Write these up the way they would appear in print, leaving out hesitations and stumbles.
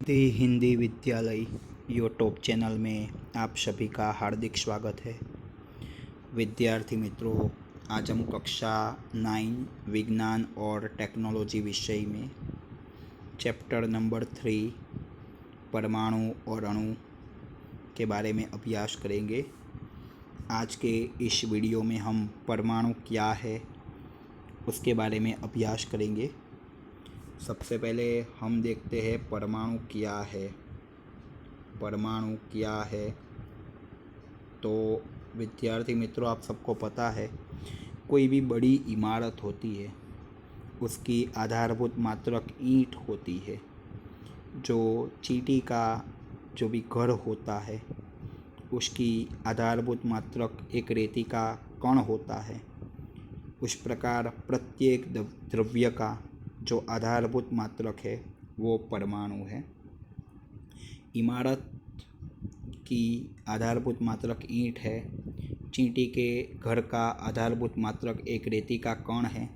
दी हिंदी विद्यालय YouTube channel में आप सभी का हार्दिक स्वागत है। विद्यार्थी मित्रों, आज हम कक्षा 9 विज्ञान और टेक्नोलॉजी विषय में चैप्टर नंबर 3 परमाणु और अणु के बारे में अभ्यास करेंगे। आज के इस वीडियो में हम परमाणु क्या है उसके बारे में अभ्यास करेंगे। सबसे पहले हम देखते हैं परमाणु क्या है। परमाणु क्या है तो विद्यार्थी मित्रों, आप सबको पता है, कोई भी बड़ी इमारत होती है उसकी आधारभूत मात्रक ईंट होती है। जो चींटी का जो भी घर होता है उसकी आधारभूत मात्रक एक रेती का कण होता है। उस प्रकार प्रत्येक द्रव्य का जो आधारभूत मात्रक है वो परमाणु है। इमारत की आधारभूत मात्रक ईंट है, चींटी के घर का आधारभूत मात्रक एक रेती का कण है।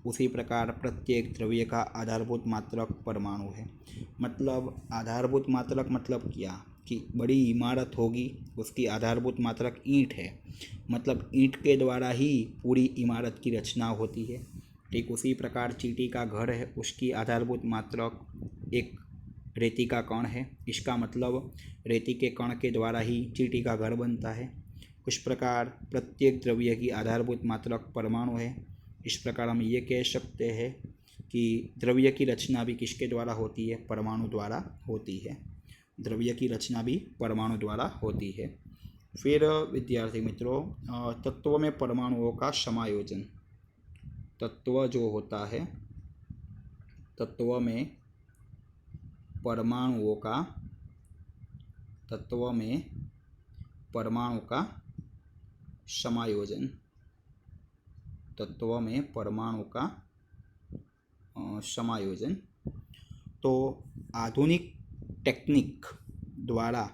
उसी प्रकार प्रत्येक द्रव्य का आधारभूत मात्रक परमाणु है। मतलब आधारभूत मात्रक मतलब क्या कि बड़ी इमारत होगी उसकी आधारभूत मात्रक ईंट है, मतलब ईंट के द्वारा ही पूरी इमारत की रचना होती है। ठीक उसी प्रकार चींटी का घर है, उसकी आधारभूत मात्रक एक रेती का कण है। इसका मतलब रेती के कण के द्वारा ही चींटी का घर बनता है। उस प्रकार प्रत्येक द्रव्य की आधारभूत मात्रक परमाणु है। इस प्रकार हम ये कह सकते हैं कि द्रव्य की रचना भी किसके द्वारा होती है? परमाणु द्वारा होती है। द्रव्य की रचना भी परमाणु द्वारा होती है। फिर विद्यार्थी मित्रों, तत्वों में परमाणुओं का समायोजन। तत्व जो होता है, तत्व में परमाणुओं का समायोजन। तत्व में परमाणु का समायोजन। तो आधुनिक टेक्निक द्वारा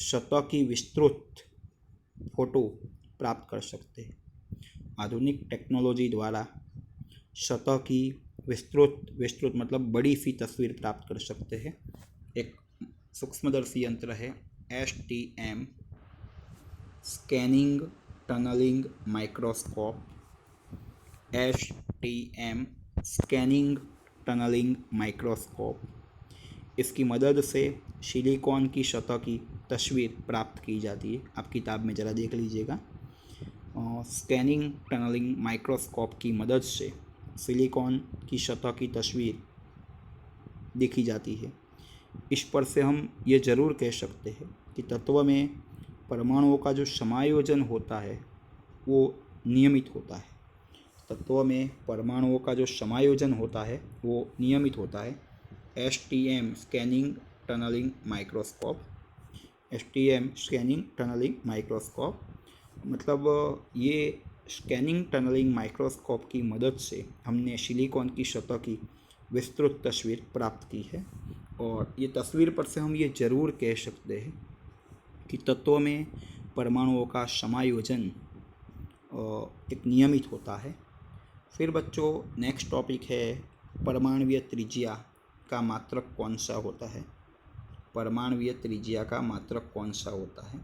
सतह की विस्तृत फोटो प्राप्त कर सकते हैं। आधुनिक टेक्नोलॉजी द्वारा सतह की विस्तृत मतलब बड़ी सी तस्वीर प्राप्त कर सकते हैं। एक सूक्ष्मदर्शी यंत्र है STM, scanning tunnelling microscope. STM scanning tunnelling microscope. इसकी मदद से सिलिकॉन की सतह की तस्वीर प्राप्त की जाती है। आप किताब में ज़रा देख लीजिएगा। स्कैनिंग टनलिंग माइक्रोस्कोप की मदद से सिलिकॉन की सतह की तस्वीर देखी जाती है। इस पर से हम ये ज़रूर कह सकते हैं कि तत्व में परमाणुओं का जो समायोजन होता है वो नियमित होता है। तत्व में परमाणुओं का जो समायोजन होता है वो नियमित होता है। STM scanning tunnelling microscope. STM scanning tunnelling microscope मतलब ये स्कैनिंग टनलिंग माइक्रोस्कोप की मदद से हमने सिलिकॉन की सतह की विस्तृत तस्वीर प्राप्त की है। और ये तस्वीर पर से हम ये ज़रूर कह सकते हैं कि तत्वों में परमाणुओं का समायोजन एक नियमित होता है। फिर बच्चों, नेक्स्ट टॉपिक है परमाणुीय त्रिज्या का मात्रक कौन सा होता है। परमाणुीय त्रिज्या का मात्रक कौन सा होता है?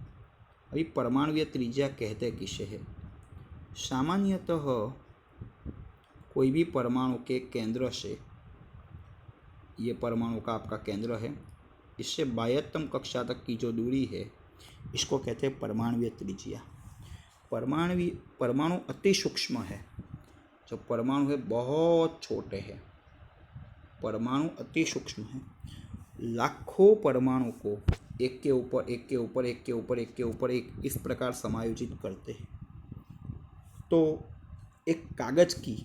अभी परमाणुीय त्रिज्या कहते किसे है? सामान्यतः कोई भी परमाणु के केंद्र से, ये परमाणु का आपका केंद्र है, इससे बाह्यतम कक्षा तक की जो दूरी है इसको कहते हैं परमाणुीय त्रिज्या। परमाणु अति सूक्ष्म है। जो परमाणु है बहुत छोटे हैं। परमाणु अति सूक्ष्म है। लाखों परमाणु को एक के ऊपर एक के ऊपर एक के ऊपर एक के ऊपर एक इस प्रकार समायोजित करते हैं। तो एक कागज की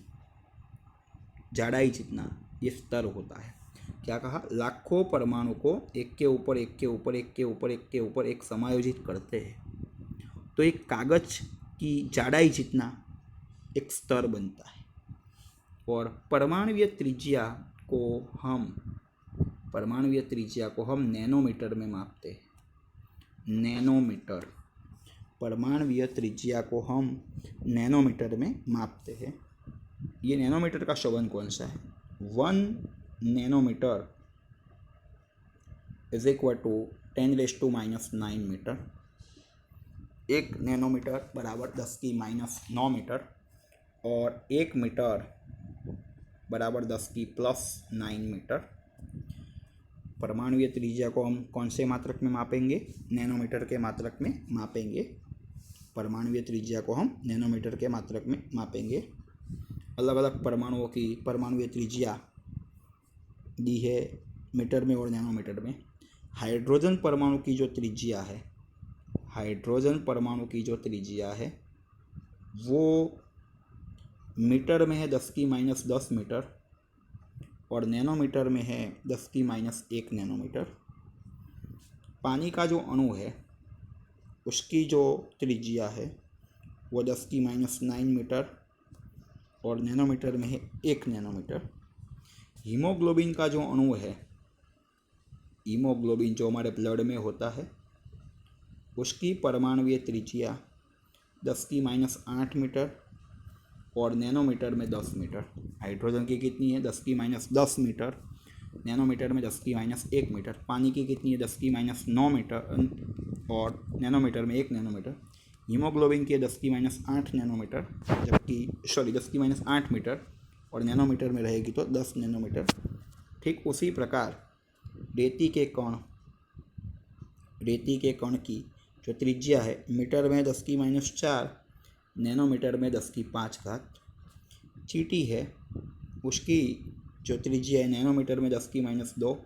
जाड़ाई जितना ये स्तर होता है। क्या कहा? लाखों परमाणु को एक के ऊपर एक के ऊपर एक के ऊपर एक के ऊपर एक समायोजित करते हैं। तो एक कागज की जाड़ाई जितना एक स्तर बनता है। और परमाणुीय त्रिज्या को हम नैनोमीटर में मापते हैं। नैनोमीटर। परमाणुीय त्रिज्या को हम नैनोमीटर में मापते हैं। ये नैनोमीटर का शब्द कौन सा है? 1 nanometre is equal to 10⁻⁹ metre. 1 nanometre बराबर 10⁻⁹ मीटर और 1 मीटर बराबर 10⁻⁹ मीटर। परमाणुीय त्रिज्या को हम कौन से मात्रक में मापेंगे? नैनोमीटर के मात्रक में मापेंगे। परमाणुीय त्रिज्या को हम नैनोमीटर के मात्रक में मापेंगे। अलग अलग परमाणुओं की परमाणुीय त्रिज्या दी है मीटर में और नैनोमीटर में। हाइड्रोजन परमाणु की जो त्रिज्या है, हाइड्रोजन परमाणु की जो त्रिज्या है वो मीटर में है 10⁻⁻ मीटर और नैनोमीटर में है 10⁻⁻1 नैनोमीटर। पानी का जो अणु है उसकी जो त्रिज्या है वो 10⁻⁹ मीटर और नैनोमीटर में है 1 नैनोमीटर। हीमोग्लोबिन का जो अणु है, हीमोग्लोबिन जो हमारे ब्लड में होता है, उसकी परमाणुीय त्रिज्या 10⁻⁸ मीटर और नैनोमीटर में 10 मीटर। हाइड्रोजन की कितनी है? 10⁻10 मीटर, नैनोमीटर में 10⁻1 मीटर। पानी की कितनी है? 10⁻9 मीटर और नैनोमीटर में 1 नैनोमीटर। हीमोग्लोबिन की 10⁻8 नैनोमीटर, जबकि 10⁻8 मीटर और नैनोमीटर में रहेगी तो 10 नैनोमीटर। ठीक उसी प्रकार रेती के कण की जो त्रिज्या है मीटर में 10⁻4, नैनोमीटर में 10⁵। चींटी है, उसकी जो त्रिज्या है नैनोमीटर में 10⁻2,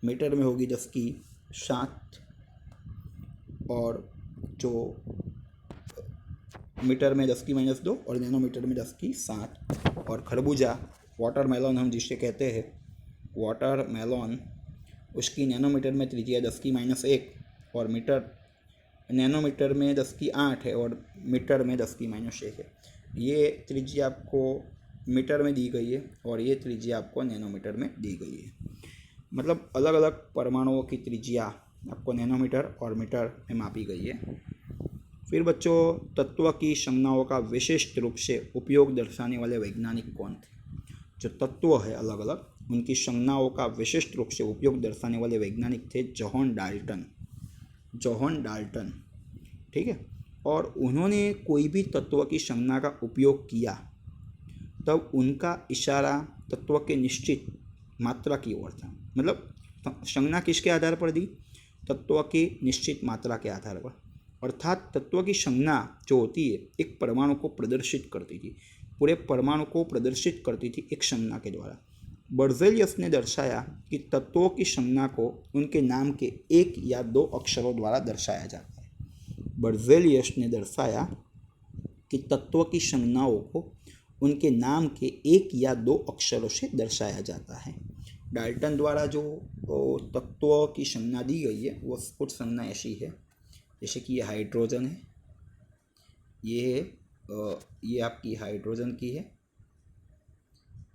मीटर में होगी 10⁵, और जो मीटर में 10⁻2 और नैनोमीटर में 10⁵। और खरबूजा, वाटरमेलन हम जिसे कहते हैं, वाटरमेलन, उसकी नैनोमीटर में त्रिज्या 10⁻1 और नैनोमीटर में 10⁸ है और मीटर में 10⁻1 है। ये त्रिज्या आपको मीटर में दी गई है और ये त्रिज्या आपको नैनोमीटर में दी गई है। मतलब अलग अलग परमाणुओं की त्रिज्या आपको नैनोमीटर और मीटर में मापी गई है। फिर बच्चों, तत्व की संज्ञाओं का विशिष्ट रूप से उपयोग दर्शाने वाले वैज्ञानिक कौन थे? जो तत्व है अलग अलग, उनकी संज्ञाओं का विशिष्ट रूप से उपयोग दर्शाने वाले वैज्ञानिक थे जॉन डाल्टन। ठीक है। और उन्होंने कोई भी तत्व की संज्ञा का उपयोग किया तब उनका इशारा तत्व के निश्चित मात्रा की ओर था। मतलब संज्ञा किसके आधार पर दी? तत्व की निश्चित मात्रा के आधार पर। अर्थात तत्व की संज्ञा जो होती है एक परमाणु को प्रदर्शित करती थी, पूरे परमाणु को प्रदर्शित करती थी एक संज्ञा के द्वारा। बर्जेलियस ने दर्शाया कि तत्वों की संज्ञा को उनके नाम के 1 या 2 अक्षरों द्वारा दर्शाया जाता है। बर्जेलियस ने दर्शाया कि तत्व की संज्ञाओं को उनके नाम के 1 या 2 अक्षरों से दर्शाया जाता है। डाल्टन द्वारा जो तत्व की संज्ञा दी गई है वो कुछ संज्ञा ऐसी है, जैसे कि ये हाइड्रोजन है, ये आपकी हाइड्रोजन की है,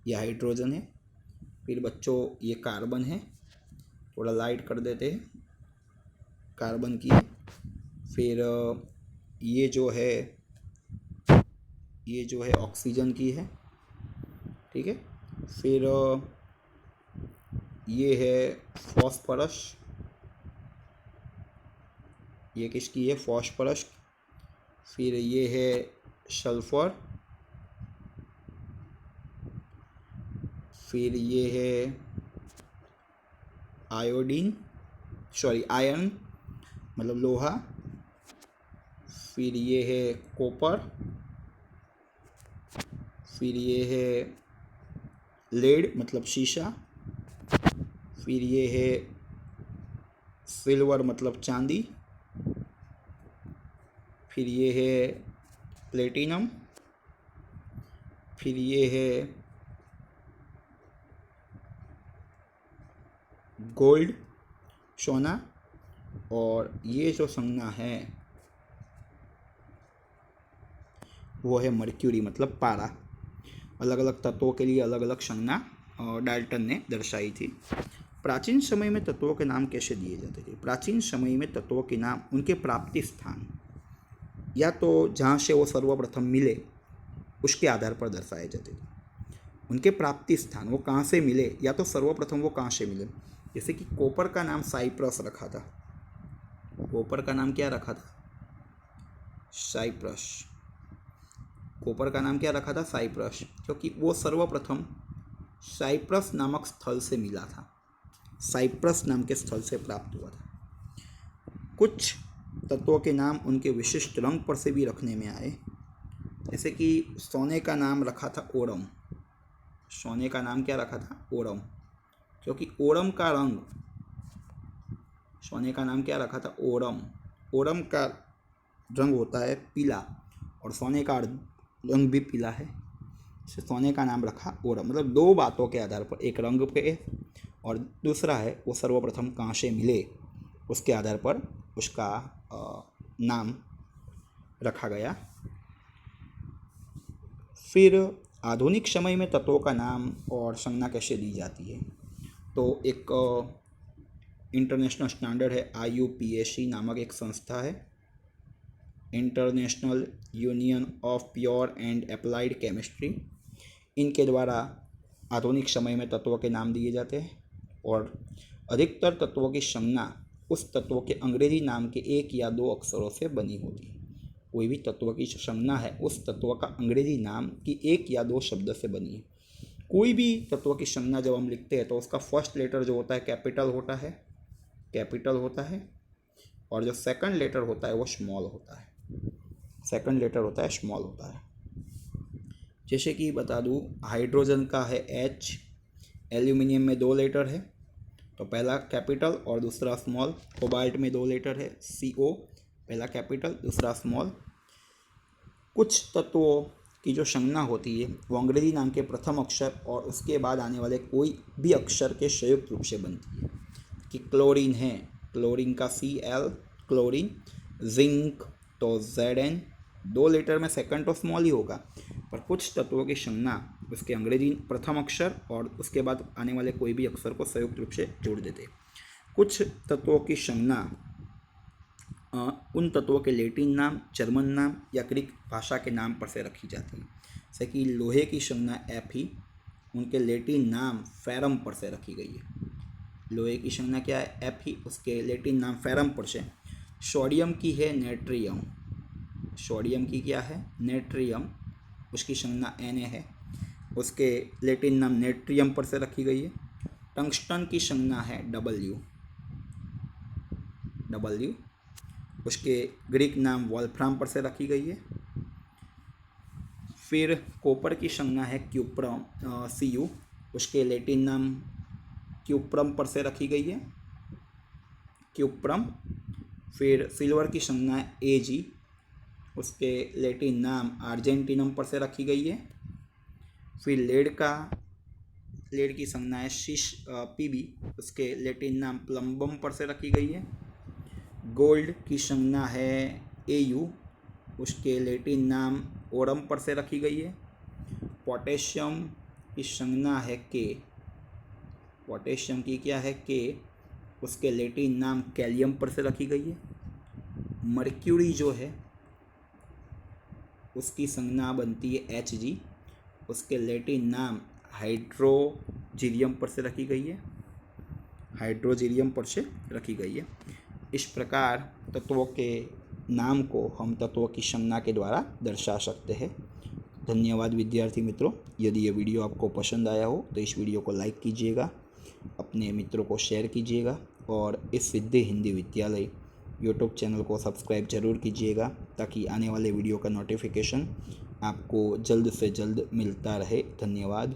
ये हाइड्रोजन है। फिर बच्चों ये कार्बन है, थोड़ा लाइट कर देते हैं, कार्बन की है। फिर ये जो है ऑक्सीजन की है, ठीक है। फिर ये है फॉस्फोरस, ये किसकी है? फॉस्फोरस। फिर ये है सल्फर, फिर ये है आयरन, मतलब लोहा। फिर ये है कॉपर, फिर ये है लेड मतलब शीशा, फिर ये है सिल्वर मतलब चांदी, फिर ये है प्लेटिनम, फिर ये है गोल्ड सोना, और ये जो संज्ञा है वो है मर्क्यूरी मतलब पारा। अलग अलग तत्वों के लिए अलग अलग संज्ञा डाल्टन ने दर्शाई थी। प्राचीन समय में तत्वों के नाम कैसे दिए जाते थे? प्राचीन समय में तत्वों के नाम उनके प्राप्ति स्थान या तो जहाँ से वो सर्वप्रथम मिले उसके आधार पर दर्शाए जाते थे। उनके प्राप्ति स्थान, वो कहाँ से मिले या तो सर्वप्रथम वो कहाँ से मिले, जैसे कि कॉपर का नाम साइप्रस रखा था। कॉपर का नाम क्या रखा था? साइप्रस। कॉपर का नाम क्या रखा था? साइप्रस, क्योंकि वो सर्वप्रथम साइप्रस नामक स्थल से मिला था, साइप्रस नाम के स्थल से प्राप्त हुआ था। कुछ तत्वों के नाम उनके विशिष्ट रंग पर से भी रखने में आए। जैसे कि सोने का नाम रखा था ओरम। सोने का नाम क्या रखा था? ओरम, क्योंकि ओरम का रंग, सोने का नाम क्या रखा था? ओरम। ओरम का रंग होता है पीला और सोने का रंग भी पीला है, से सोने का नाम रखा ओरम। मतलब दो बातों के आधार पर, एक रंग पे और दूसरा है वो सर्वप्रथम कहाँ से मिले, उसके आधार पर उसका नाम रखा गया। फिर आधुनिक समय में तत्वों का नाम और संज्ञा कैसे दी जाती है? तो एक इंटरनेशनल स्टैंडर्ड है, IUPAC नामक एक संस्था है, international union of pure and applied chemistry. इनके द्वारा आधुनिक समय में तत्वों के नाम दिए जाते हैं और अधिकतर तत्वों की संज्ञा उस तत्वों के अंग्रेजी नाम के एक या दो अक्षरों से बनी होती है। कोई भी तत्व की संज्ञा है उस तत्व का अंग्रेजी नाम की एक या दो शब्द से बनी है। कोई भी तत्व की संज्ञा जब हम लिखते हैं तो उसका फर्स्ट लेटर जो होता है कैपिटल होता है और जो सेकंड लेटर होता है वो स्मॉल होता है। सेकंड लेटर होता है स्मॉल होता है। जैसे कि बता दूँ, हाइड्रोजन का है H, एल्यूमिनियम में 2 लेटर है तो पहला कैपिटल और दूसरा स्मॉल। कोबाल्ट में 2 लेटर है CO, पहला कैपिटल दूसरा स्मॉल। कुछ तत्वों की जो संज्ञा होती है वो अंग्रेजी नाम के प्रथम अक्षर और उसके बाद आने वाले कोई भी अक्षर के संयुक्त रूप से बनती है। कि क्लोरीन है, क्लोरीन का Cl, क्लोरीन। जिंक तो Zn, 2 लेटर में सेकंड तो स्मॉल ही होगा, पर कुछ तत्वों की संज्ञा उसके अंग्रेजी प्रथम अक्षर और उसके बाद आने वाले कोई भी अक्षर को संयुक्त रूप से जोड़ देते। कुछ तत्वों की संज्ञा उन तत्वों के लैटिन नाम, जर्मन नाम या ग्रीक भाषा के नाम पर से रखी जाती है। जैसे कि लोहे की संज्ञा Fe, उनके लैटिन नाम फेरम पर से रखी गई है। लोहे की संज्ञा क्या है? Fe, उसके लैटिन नाम फेरम पर से। सोडियम की है नेट्रियम। सोडियम की क्या है? नेट्रियम, उसकी संज्ञा Na है, उसके लैटिन नाम नेट्रियम पर से रखी गई है। टंगस्टन की संज्ञा है W, उसके ग्रीक नाम वोल्फ्राम पर से रखी गई है। फिर कॉपर की संज्ञा है क्यूप्रम, Cu, उसके लैटिन नाम क्यूप्रम पर से रखी गई है, क्यूप्रम। फिर सिल्वर की संज्ञा है Ag, उसके लैटिन नाम आर्जेंटिनम पर से रखी गई है। फिर लेड की संज्ञा है Pb, उसके लैटिन नाम प्लम्बम पर से रखी गई है। गोल्ड की संज्ञा है Au, उसके लैटिन नाम ओरम पर से रखी गई है। पोटेशियम की संज्ञा है K, पोटेशियम की क्या है? K, उसके लैटिन नाम कैलियम पर से रखी गई है। मर्क्यूरी जो है उसकी संज्ञा बनती है Hg, उसके लैटिन नाम हाइड्रोजीरियम पर से रखी गई है, हाइड्रोजीरियम पर से रखी गई है। इस प्रकार तत्वों के नाम को हम तत्वों की संज्ञा के द्वारा दर्शा सकते हैं। धन्यवाद विद्यार्थी मित्रों। यदि ये वीडियो आपको पसंद आया हो तो इस वीडियो को लाइक कीजिएगा, अपने मित्रों को शेयर कीजिएगा और इस सिद्धि हिंदी विद्यालय यूट्यूब चैनल को सब्सक्राइब जरूर कीजिएगा ताकि आने वाले वीडियो का नोटिफिकेशन आपको जल्द से जल्द मिलता रहे। धन्यवाद।